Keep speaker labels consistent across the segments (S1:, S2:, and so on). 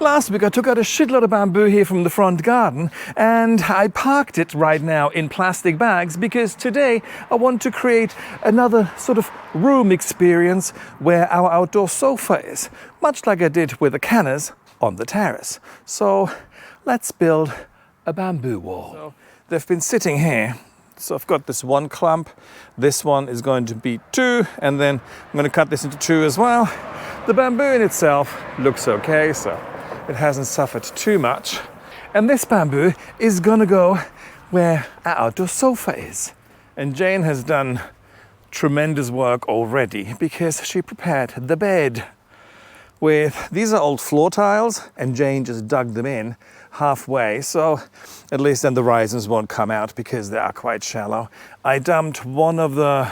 S1: Last week I took out a shitload of bamboo here from the front garden and I parked it right now in plastic bags because today I want to create another sort of room experience where our outdoor sofa is, much like I did with the canners on the terrace. So let's build a bamboo wall. So they've been sitting here. So I've got this one clump, this one is going to be 2, and then I'm going to cut this into 2 as well. The bamboo in itself looks okay, so it hasn't suffered too much. And this bamboo is going to go where our outdoor sofa is. And Jane has done tremendous work already because she prepared the bed. These are old floor tiles and Jane just dug them in halfway, so at least then the risers won't come out because they are quite shallow. I dumped one of the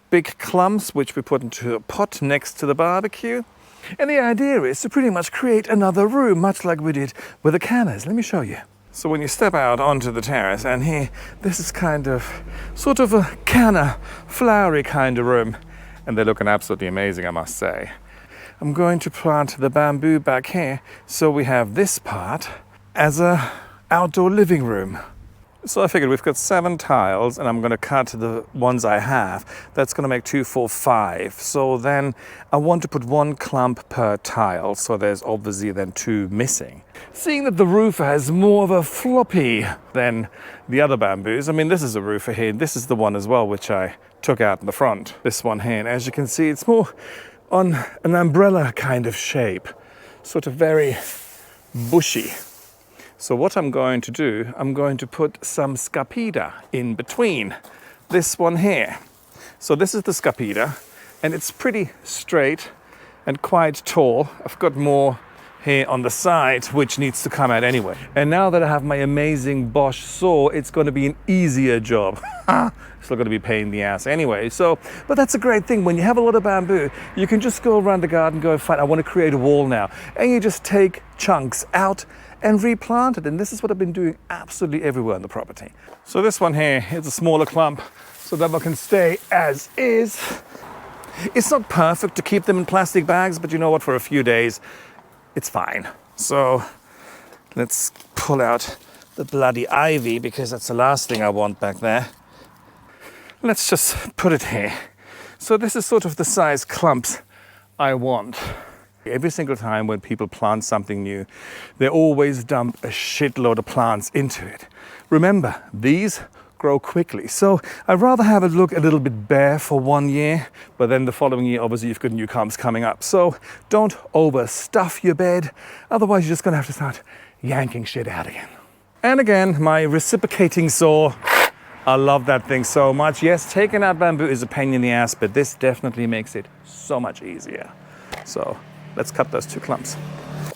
S1: big clumps which we put into a pot next to the barbecue, and the idea is to pretty much create another room much like we did with the canners. Let me show you. So when you step out onto the terrace, and here this is sort of a canner flowery kind of room, and they're looking absolutely amazing, I must say. I'm going to plant the bamboo back here so we have this part as a outdoor living room. So I figured we've got 7 tiles and I'm going to cut the ones I have. That's going to make 2, 4, 5. So then I want to put 1 clump per tile. So there's obviously then 2 missing. Seeing that the roofer has more of a floppy than the other bamboos. I mean, this is a roofer here. This is the one as well, which I took out in the front. This one here. And as you can see, it's more on an umbrella kind of shape. Sort of very bushy. So what I'm going to do, I'm going to put some scapida in between this one here. So this is the scapida, and it's pretty straight and quite tall. I've got more here on the side, which needs to come out anyway. And now that I have my amazing Bosch saw, it's going to be an easier job. It's not going to be a pain in the ass anyway. But that's a great thing. When you have a lot of bamboo, you can just go around the garden, go, fine, I want to create a wall now. And you just take chunks out and replant it. And this is what I've been doing absolutely everywhere on the property. So this one here is a smaller clump, so that one can stay as is. It's not perfect to keep them in plastic bags, but you know what, for a few days, it's fine. So let's pull out the bloody ivy because that's the last thing I want back there. Let's just put it here. So this is sort of the size clumps I want. Every single time when people plant something new, they always dump a shitload of plants into it. Remember, these grow quickly. So I'd rather have it look a little bit bare for 1 year, but then the following year, obviously, you've got new clumps coming up. So don't overstuff your bed. Otherwise, you're just going to have to start yanking shit out again. And again, my reciprocating saw. I love that thing so much. Yes, taking out bamboo is a pain in the ass, but this definitely makes it so much easier. So let's cut those 2 clumps.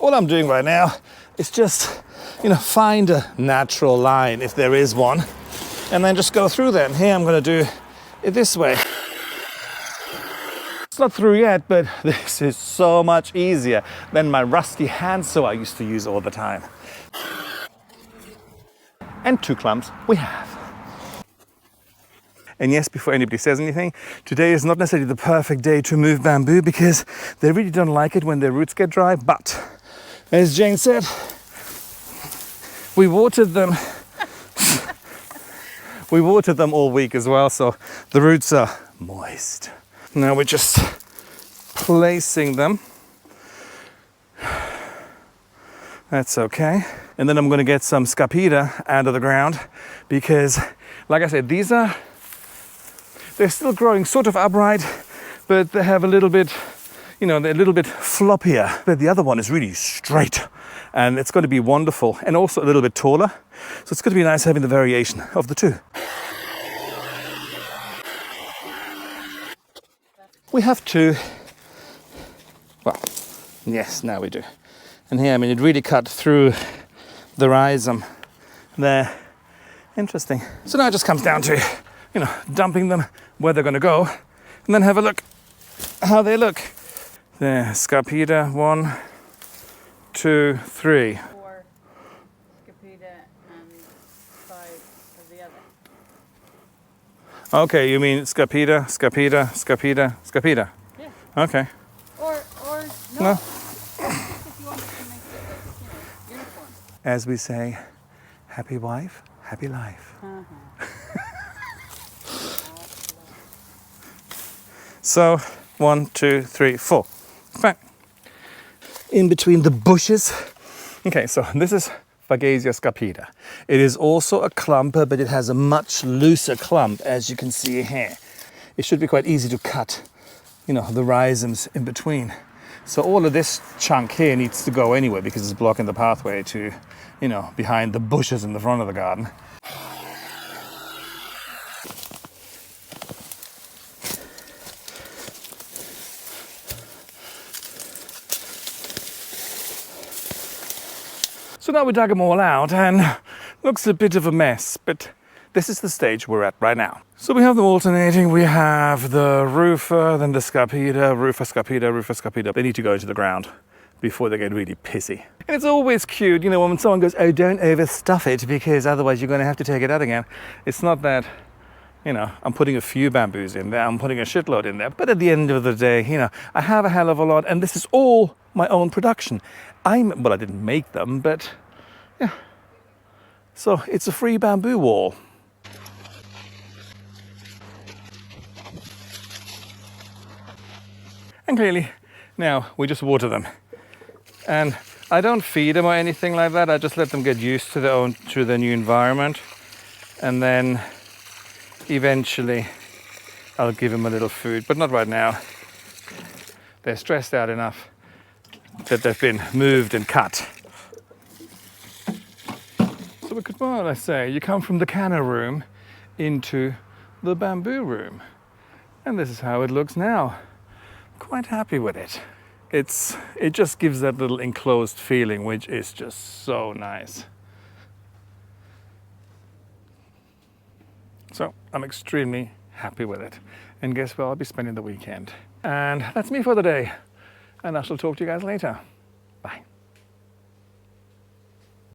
S1: All I'm doing right now is just, find a natural line if there is one, and then just go through them. Here I'm going to do it this way. It's not through yet, but this is so much easier than my rusty hand saw I used to use all the time. And 2 clumps we have. And yes, before anybody says anything, today is not necessarily the perfect day to move bamboo because they really don't like it when their roots get dry. But as Jane said, we watered them. We watered them all week as well, so the roots are moist. Now we're just placing them. That's okay. And then I'm going to get some scapida out of the ground because, like I said, they're still growing sort of upright, but they have a little bit, they're a little bit floppier. But the other one is really straight, and it's going to be wonderful, and also a little bit taller. So it's going to be nice having the variation of the 2. We have 2. Well, yes, now we do. And here, it really cut through the rhizome there. Interesting. So now it just comes down to, dumping them where they're going to go, and then have a look how they look. There, scapida, 1, 2, 3.
S2: 4 scapida and 5 of the other.
S1: Okay, you mean scapida, scapida, scapida, scapida?
S2: Yeah.
S1: Okay.
S2: Or
S1: No.
S2: If you want to make it
S1: as we say, happy wife, happy life. So 1, 2, 3, 4. Bang. In between the bushes. Okay, so this is Fagasia scapida. It is also a clumper, but it has a much looser clump, as you can see here. It should be quite easy to cut, you know, the rhizomes in between. So all of this chunk here needs to go anyway because it's blocking the pathway to, you know, behind the bushes in the front of the garden. So now we dug them all out and looks a bit of a mess, but this is the stage we're at right now. So we have them alternating. We have the rufer, then the scapida, rufer, scapida, rufer, scapida. They need to go into the ground before they get really pissy. And it's always cute, you know, when someone goes, oh, don't overstuff it because otherwise you're going to have to take it out again. It's not that, you know, I'm putting a few bamboos in there, I'm putting a shitload in there. But at the end of the day, you know, I have a hell of a lot and this is all my own production. Well, I didn't make them, but yeah. So it's a free bamboo wall. And clearly, now we just water them. And I don't feed them or anything like that. I just let them get used to their new environment. And then eventually I'll give them a little food, but not right now. They're stressed out enough that they've been moved and cut. So we could more or less say you come from the canna room into the bamboo room. And this is how it looks now. Quite happy with it. It just gives that little enclosed feeling, which is just so nice. So I'm extremely happy with it. And guess where I'll be spending the weekend. And that's me for the day. And I shall talk to you guys later.